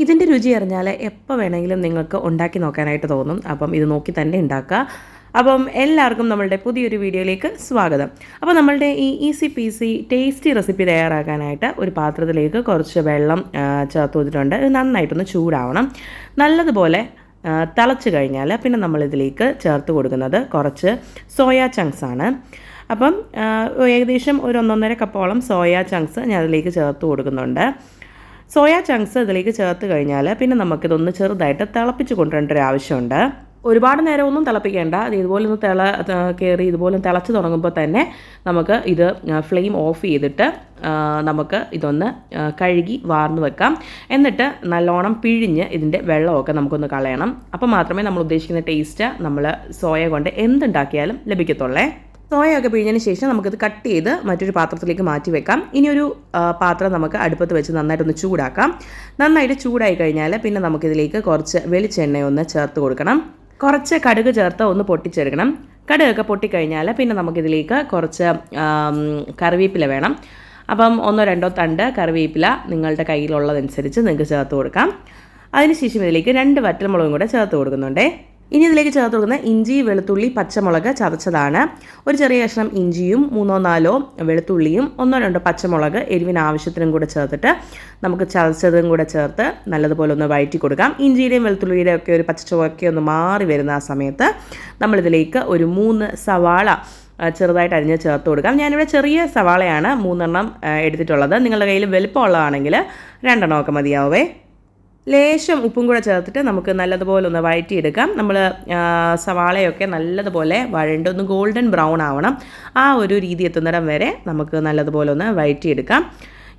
ഇതിൻ്റെ രുചി അറിഞ്ഞാൽ എപ്പോൾ വേണമെങ്കിലും നിങ്ങൾക്ക് ഉണ്ടാക്കി നോക്കാനായിട്ട് തോന്നും. അപ്പം ഇത് നോക്കി തന്നെ ഉണ്ടാക്കുക. അപ്പം എല്ലാവർക്കും നമ്മളുടെ പുതിയൊരു വീഡിയോയിലേക്ക് സ്വാഗതം. അപ്പോൾ നമ്മളുടെ ഈ ഈസി പീസി ടേസ്റ്റി റെസിപ്പി തയ്യാറാക്കാനായിട്ട് ഒരു പാത്രത്തിലേക്ക് കുറച്ച് വെള്ളം ചേർത്ത് വെച്ചിട്ടുണ്ട്. ഇത് നന്നായിട്ടൊന്ന് ചൂടാവണം. നല്ലതുപോലെ തിളച്ച് കഴിഞ്ഞാൽ പിന്നെ നമ്മളിതിലേക്ക് ചേർത്ത് കൊടുക്കുന്നത് കുറച്ച് സോയാ ചങ്ക്സ് ആണ്. അപ്പം ഏകദേശം ഒരു 1.5 കപ്പോളം സോയാ ചങ്ക്സ് ഞാൻ അതിലേക്ക് ചേർത്ത് കൊടുക്കുന്നുണ്ട്. സോയാ ചങ്ക്സ് ഇതിലേക്ക് ചേർത്ത് കഴിഞ്ഞാൽ പിന്നെ നമുക്കിതൊന്ന് ചെറുതായിട്ട് തിളപ്പിച്ച് കൊണ്ടുവരേണ്ട ഒരു ആവശ്യമുണ്ട്. ഒരുപാട് നേരമൊന്നും തിളപ്പിക്കേണ്ട. ഇതുപോലെ ഒന്ന് കയറി ഇതുപോലെ തിളച്ച് തുടങ്ങുമ്പോൾ തന്നെ നമുക്ക് ഇത് ഫ്ലെയിം ഓഫ് ചെയ്തിട്ട് നമുക്ക് ഇതൊന്ന് കഴുകി വാർന്ന് വെക്കാം. എന്നിട്ട് നല്ലോണം പിഴിഞ്ഞ് ഇതിൻ്റെ വെള്ളമൊക്കെ നമുക്കൊന്ന് കളയണം. അപ്പോൾ മാത്രമേ നമ്മൾ ഉദ്ദേശിക്കുന്ന ടേസ്റ്റ് നമ്മൾ സോയ കൊണ്ട് എന്തുണ്ടാക്കിയാലും ലഭിക്കത്തുള്ളേ. സോയയൊക്കെ പിഴിഞ്ഞതിന് ശേഷം നമുക്കിത് കട്ട് ചെയ്ത് മറ്റൊരു പാത്രത്തിലേക്ക് മാറ്റി വെക്കാം. ഇനിയൊരു പാത്രം നമുക്ക് അടുപ്പത്ത് വെച്ച് നന്നായിട്ടൊന്ന് ചൂടാക്കാം. നന്നായിട്ട് ചൂടായി കഴിഞ്ഞാൽ പിന്നെ നമുക്കിതിലേക്ക് കുറച്ച് വെളിച്ചെണ്ണയൊന്ന് ചേർത്ത് കൊടുക്കണം. കുറച്ച് കടുക് ചേർത്ത് ഒന്ന് പൊട്ടിച്ചെടുക്കണം. കടുകൊക്കെ പൊട്ടിക്കഴിഞ്ഞാൽ പിന്നെ നമുക്കിതിലേക്ക് കുറച്ച് കറിവേപ്പില വേണം. അപ്പം 1-2 തണ്ട് കറിവേപ്പില നിങ്ങളുടെ കയ്യിലുള്ളതനുസരിച്ച് നിങ്ങൾക്ക് ചേർത്ത് കൊടുക്കാം. അതിനുശേഷം ഇതിലേക്ക് 2 വറ്റൽമുളകും കൂടെ ചേർത്ത് കൊടുക്കുന്നുണ്ടേ. ഇനി ഇതിലേക്ക് ചേർത്ത് കൊടുക്കുന്ന ഇഞ്ചി, വെളുത്തുള്ളി, പച്ചമുളക് ചതച്ചതാണ്. ഒരു ചെറിയ കഷ്ണം ഇഞ്ചിയും 3-4 വെളുത്തുള്ളിയും 1-2 പച്ചമുളക് എരിവിന് ആവശ്യത്തിനും കൂടെ ചേർത്തിട്ട് നമുക്ക് ചതച്ചതും കൂടെ ചേർത്ത് നല്ലതുപോലെ ഒന്ന് വഴറ്റി കൊടുക്കാം. ഇഞ്ചിയുടെയും വെളുത്തുള്ളിയുടെയും ഒക്കെ ഒരു പച്ചച്ചുവയൊക്കെ ഒന്ന് മാറി വരുന്ന ആ സമയത്ത് നമ്മളിതിലേക്ക് ഒരു 3 സവാള ചെറുതായിട്ട് അരിഞ്ഞ് ചേർത്ത് കൊടുക്കാം. ഞാനിവിടെ ചെറിയ സവാളയാണ് 3 എടുത്തിട്ടുള്ളത്. നിങ്ങളുടെ കയ്യിൽ വലുപ്പമുള്ളതാണെങ്കിൽ 2 മതിയാവേ. ലേശം ഉപ്പും കൂടെ ചേർത്തിട്ട് നമുക്ക് നല്ലതുപോലെ ഒന്ന് വഴറ്റിയെടുക്കാം. നമ്മൾ സവാളയൊക്കെ നല്ലതുപോലെ വഴണ്ടൊന്ന് ഗോൾഡൻ ബ്രൗൺ ആവണം. ആ ഒരു രീതി എത്തുന്നിടം വരെ നമുക്ക് നല്ലതുപോലെ ഒന്ന് വഴറ്റിയെടുക്കാം.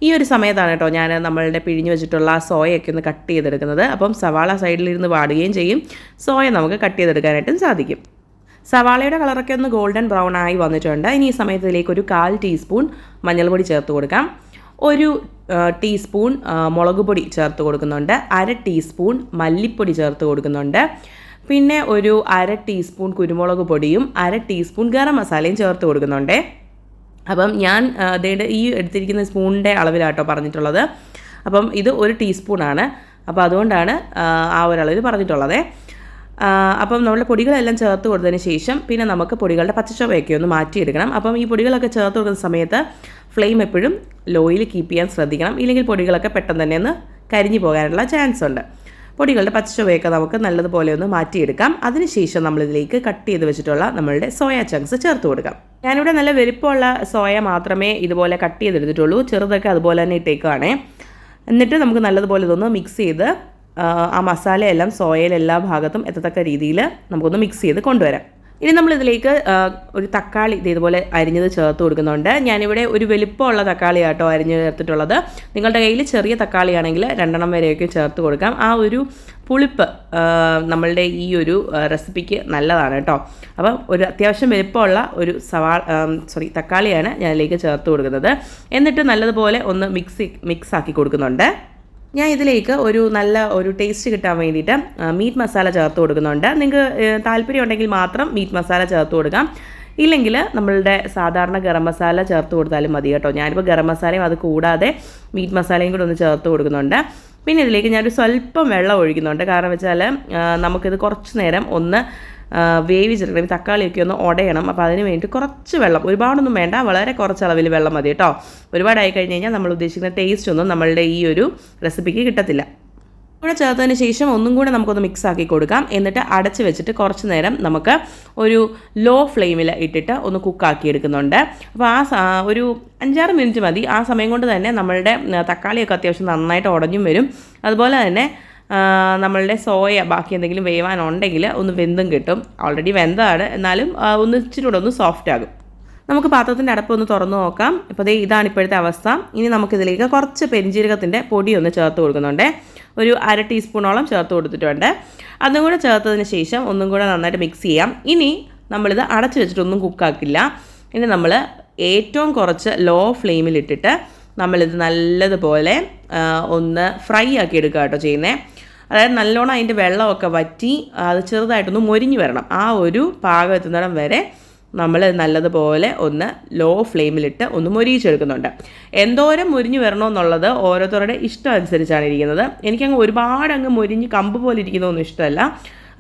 ഈ ഒരു സമയത്താണ് കേട്ടോ ഞാൻ നമ്മളുടെ പിഴിഞ്ഞ് വെച്ചിട്ടുള്ള സോയയൊക്കെ ഒന്ന് കട്ട് ചെയ്തെടുക്കുന്നത്. അപ്പം സവാള സൈഡിലിരുന്ന് വാടുകയും ചെയ്യും, സോയ നമുക്ക് കട്ട് ചെയ്തെടുക്കാനായിട്ടും സാധിക്കും. സവാളയുടെ കളറൊക്കെ ഒന്ന് ഗോൾഡൻ ബ്രൗൺ ആയി വന്നിട്ടുണ്ട്. ഇനി ഈ സമയത്തിലേക്ക് ഒരു 1/4 ടീസ്പൂൺ മഞ്ഞൾപ്പൊടി ചേർത്ത് കൊടുക്കാം. ഒരു ടീസ്പൂൺ മുളക് പൊടി ചേർത്ത് കൊടുക്കുന്നുണ്ട്. 1/2 ടീസ്പൂൺ മല്ലിപ്പൊടി ചേർത്ത് കൊടുക്കുന്നുണ്ട്. പിന്നെ ഒരു 1/2 ടീസ്പൂൺ കുരുമുളക് പൊടിയും 1/2 ടീസ്പൂൺ ഗരം മസാലയും ചേർത്ത് കൊടുക്കുന്നുണ്ട്. അപ്പം ഞാൻ ഈ എടുത്തിരിക്കുന്ന സ്പൂണിൻ്റെ അളവിലാട്ടോ പറഞ്ഞിട്ടുള്ളത്. അപ്പം ഇത് 1 ടീസ്പൂണാണ്. അപ്പോൾ അതുകൊണ്ടാണ് ആ ഒരളവിൽ പറഞ്ഞിട്ടുള്ളത്. അപ്പം നമ്മൾ പൊടികളെല്ലാം ചേർത്ത് കൊടുത്തതിന് ശേഷം പിന്നെ നമുക്ക് പൊടികളുടെ പച്ചച്ചുവയൊക്കെ ഒന്ന് മാറ്റിയെടുക്കണം. അപ്പം ഈ പൊടികളൊക്കെ ചേർത്ത് കൊടുക്കുന്ന സമയത്ത് ഫ്ലെയിം എപ്പോഴും ലോയിൽ കീപ്പ് ചെയ്യാൻ ശ്രദ്ധിക്കണം. ഇല്ലെങ്കിൽ പൊടികളൊക്കെ പെട്ടെന്ന് തന്നെ ഒന്ന് കരിഞ്ഞു പോകാനുള്ള ചാൻസ് ഉണ്ട്. പൊടികളുടെ പച്ചച്ചുവയൊക്കെ നമുക്ക് നല്ലതുപോലെ ഒന്ന് മാറ്റിയെടുക്കാം. അതിനുശേഷം നമ്മളിതിലേക്ക് കട്ട് ചെയ്ത് വെച്ചിട്ടുള്ള നമ്മളുടെ സോയ ചങ്ക്സ് ചേർത്ത് കൊടുക്കാം. ഞാനിവിടെ നല്ല വലിപ്പമുള്ള സോയ മാത്രമേ ഇതുപോലെ കട്ട് ചെയ്തെടുത്തിട്ടുള്ളൂ. ചെറുതൊക്കെ അതുപോലെ തന്നെ ഇട്ടേക്കുവാണേ. എന്നിട്ട് നമുക്ക് നല്ലതുപോലെ ഇതൊന്ന് മിക്സ് ചെയ്ത് ആ മസാലയെല്ലാം സോയയിലെല്ലാ ഭാഗത്തും എത്തത്തക്ക രീതിയിൽ നമുക്കൊന്ന് മിക്സ് ചെയ്ത് കൊണ്ടുവരാം. ഇനി നമ്മളിതിലേക്ക് ഒരു തക്കാളി ഇതുപോലെ അരിഞ്ഞത് ചേർത്ത് കൊടുക്കുന്നുണ്ട്. ഞാനിവിടെ ഒരു വലിപ്പമുള്ള തക്കാളി ആട്ടോ അരിഞ്ഞ് ചേർത്തിട്ടുള്ളത്. നിങ്ങളുടെ കയ്യിൽ ചെറിയ തക്കാളിയാണെങ്കിൽ 2 വരെയൊക്കെ ചേർത്ത് കൊടുക്കാം. ആ ഒരു പുളിപ്പ് നമ്മളുടെ ഈ ഒരു റെസിപ്പിക്ക് നല്ലതാണ് കേട്ടോ. അപ്പം ഒരു അത്യാവശ്യം വലിപ്പമുള്ള ഒരു തക്കാളിയാണ് ഞാൻ അതിലേക്ക് ചേർത്ത് കൊടുക്കുന്നത്. എന്നിട്ട് നല്ലതുപോലെ ഒന്ന് മിക്സ് ആക്കി കൊടുക്കുന്നുണ്ട്. ഞാൻ ഇതിലേക്ക് നല്ല ഒരു ടേസ്റ്റ് കിട്ടാൻ വേണ്ടിയിട്ട് മീറ്റ് മസാല ചേർത്ത് കൊടുക്കുന്നുണ്ട്. നിങ്ങൾക്ക് താല്പര്യം ഉണ്ടെങ്കിൽ മാത്രം മീറ്റ് മസാല ചേർത്ത് കൊടുക്കാം. ഇല്ലെങ്കിൽ നമ്മളുടെ സാധാരണ ഗരം മസാല ചേർത്ത് കൊടുത്താലും മതി കേട്ടോ. ഞാനിപ്പോൾ ഗരം മസാലയും അത് കൂടാതെ മീറ്റ് മസാലയും കൂടെ ഒന്ന് ചേർത്ത് കൊടുക്കുന്നുണ്ട്. പിന്നെ ഇതിലേക്ക് ഞാനൊരു സ്വല്പം വെള്ളം ഒഴിക്കുന്നുണ്ട്. കാരണം വെച്ചാൽ നമുക്കിത് കുറച്ച് നേരം ഒന്ന് വേവിച്ചെടുക്കണം. തക്കാളിയൊക്കെ ഒന്ന് ഉടയണം. അപ്പോൾ അതിന് വേണ്ടി കുറച്ച് വെള്ളം, ഒരുപാടൊന്നും വേണ്ട, വളരെ കുറച്ച് അളവിൽ വെള്ളം മതി കേട്ടോ. ഒരുപാടായി കഴിഞ്ഞ് കഴിഞ്ഞാൽ നമ്മൾ ഉദ്ദേശിക്കുന്ന ടേസ്റ്റ് ഒന്നും നമ്മളുടെ ഈ ഒരു റെസിപ്പിക്ക് കിട്ടത്തില്ല. കൂടെ ചേർത്തതിന് ശേഷം ഒന്നും കൂടെ നമുക്കൊന്ന് മിക്സ് ആക്കി കൊടുക്കാം. എന്നിട്ട് അടച്ച് വെച്ചിട്ട് കുറച്ച് നേരം നമുക്ക് ഒരു ലോ ഫ്ലെയിമിൽ ഇട്ടിട്ട് ഒന്ന് കുക്കാക്കി എടുക്കുന്നുണ്ട്. അപ്പോൾ ഒരു 5-6 മിനിറ്റ് മതി. ആ സമയം കൊണ്ട് തന്നെ നമ്മളുടെ തക്കാളിയൊക്കെ അത്യാവശ്യം നന്നായിട്ട് ഉടഞ്ഞും വരും. അതുപോലെ തന്നെ നമ്മളുടെ സോയ ബാക്കി എന്തെങ്കിലും വേവാനുണ്ടെങ്കിൽ ഒന്ന് വെന്തും കിട്ടും. ഓൾറെഡി വെന്തതാണ്, എന്നാലും ഇച്ചിരി കൂടെ ഒന്ന് സോഫ്റ്റ് ആകും. നമുക്ക് പാത്രത്തിൻ്റെ അടപ്പ് ഒന്ന് തുറന്ന് നോക്കാം. അപ്പോൾ ഇതാണ് ഇപ്പോഴത്തെ അവസ്ഥ. ഇനി നമുക്കിതിലേക്ക് കുറച്ച് പെരിഞ്ജീരകത്തിൻ്റെ പൊടി ഒന്ന് ചേർത്ത് കൊടുക്കുന്നുണ്ട്. ഒരു 1/2 ടീസ്പൂണോളം ചേർത്ത് കൊടുത്തിട്ടുണ്ട്. അതും കൂടെ ചേർത്തതിന് ശേഷം ഒന്നും കൂടെ നന്നായിട്ട് മിക്സ് ചെയ്യാം. ഇനി നമ്മളിത് അടച്ച് വെച്ചിട്ടൊന്നും കുക്കാക്കില്ല. ഇനി നമ്മൾ ഏറ്റവും കുറച്ച് ലോ ഫ്ലെയിമിലിട്ടിട്ട് നമ്മളിത് നല്ലതുപോലെ ഒന്ന് ഫ്രൈ ആക്കി എടുക്കുക കേട്ടോ ചെയ്യുന്നത്. അതായത് നല്ലോണം അതിൻ്റെ വെള്ളമൊക്കെ വറ്റി അത് ചെറുതായിട്ടൊന്ന് മൊരിഞ്ഞ് വരണം. ആ ഒരു പാകം എത്തുന്നിടം വരെ നമ്മൾ നല്ലതുപോലെ ഒന്ന് ലോ ഫ്ലെയിമിലിട്ട് ഒന്ന് മൊരിയിച്ചെടുക്കുന്നുണ്ട്. എന്തോരം മുരിഞ്ഞ് വരണമെന്നുള്ളത് ഓരോരുത്തരുടെ ഇഷ്ടം അനുസരിച്ചാണ് ഇരിക്കുന്നത്. എനിക്കങ്ങ് ഒരുപാട് അങ്ങ് മുരിഞ്ഞ് കമ്പ് പോലെ ഇരിക്കുന്നതൊന്നും ഇഷ്ടമല്ല.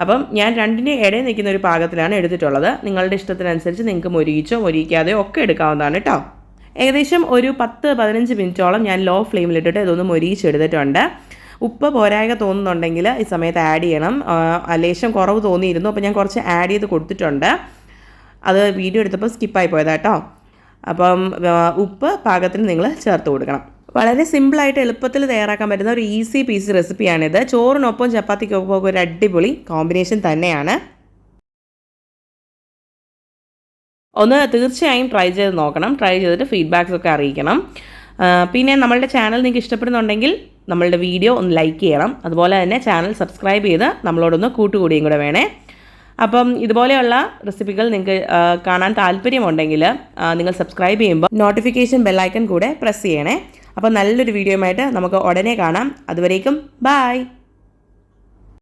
അപ്പം ഞാൻ രണ്ടിൻ്റെ ഇടയിൽ നിൽക്കുന്ന ഒരു പാകത്തിലാണ് എടുത്തിട്ടുള്ളത്. നിങ്ങളുടെ ഇഷ്ടത്തിനനുസരിച്ച് നിങ്ങൾക്ക് മൊരിയിച്ചോ മൊരിയിക്കാതെയോ ഒക്കെ എടുക്കാവുന്നതാണ് കേട്ടോ. ഏകദേശം ഒരു 10-15 മിനിറ്റോളം ഞാൻ ലോ ഫ്ലെയിമിലിട്ടിട്ട് ഇതൊന്ന് മൊരിയിച്ചെടുത്തിട്ടുണ്ട്. ഉപ്പ് പോരായ്ക തോന്നുന്നുണ്ടെങ്കിൽ ഈ സമയത്ത് ആഡ് ചെയ്യണം. ലേശം കുറവ് തോന്നിയിരുന്നു, അപ്പോൾ ഞാൻ കുറച്ച് ആഡ് ചെയ്ത് കൊടുത്തിട്ടുണ്ട്. അത് വീഡിയോ എടുത്തപ്പോൾ സ്കിപ്പായി പോയതാട്ടോ. അപ്പം ഉപ്പ് പാകത്തിന് നിങ്ങൾ ചേർത്ത് കൊടുക്കണം. വളരെ സിമ്പിളായിട്ട് എളുപ്പത്തിൽ തയ്യാറാക്കാൻ പറ്റുന്ന ഒരു ഈസി പീസി റെസിപ്പിയാണിത്. ചോറിനൊപ്പം ചപ്പാത്തിക്കൊപ്പം ഒരു അടിപൊളി കോമ്പിനേഷൻ തന്നെയാണ്. ഒന്ന് തീർച്ചയായും ട്രൈ ചെയ്ത് നോക്കണം. ട്രൈ ചെയ്തിട്ട് ഫീഡ്ബാക്സ് ഒക്കെ അറിയിക്കണം. പിന്നെ നമ്മളുടെ ചാനൽ നിങ്ങൾക്ക് ഇഷ്ടപ്പെടുന്നുണ്ടെങ്കിൽ നമ്മളുടെ വീഡിയോ ഒന്ന് ലൈക്ക് ചെയ്യണം. അതുപോലെ തന്നെ ചാനൽ സബ്സ്ക്രൈബ് ചെയ്ത് നമ്മളോടൊന്ന് കൂട്ടുകൂടിയും കൂടെ വേണേ. അപ്പം ഇതുപോലെയുള്ള റെസിപ്പികൾ നിങ്ങൾക്ക് കാണാൻ താല്പര്യമുണ്ടെങ്കിൽ നിങ്ങൾ സബ്സ്ക്രൈബ് ചെയ്യുമ്പോൾ നോട്ടിഫിക്കേഷൻ ബെല്ലൈക്കൺ കൂടെ പ്രസ് ചെയ്യണേ. അപ്പോൾ നല്ലൊരു വീഡിയോയുമായിട്ട് നമുക്ക് ഉടനെ കാണാം. അതുവരേക്കും ബൈ.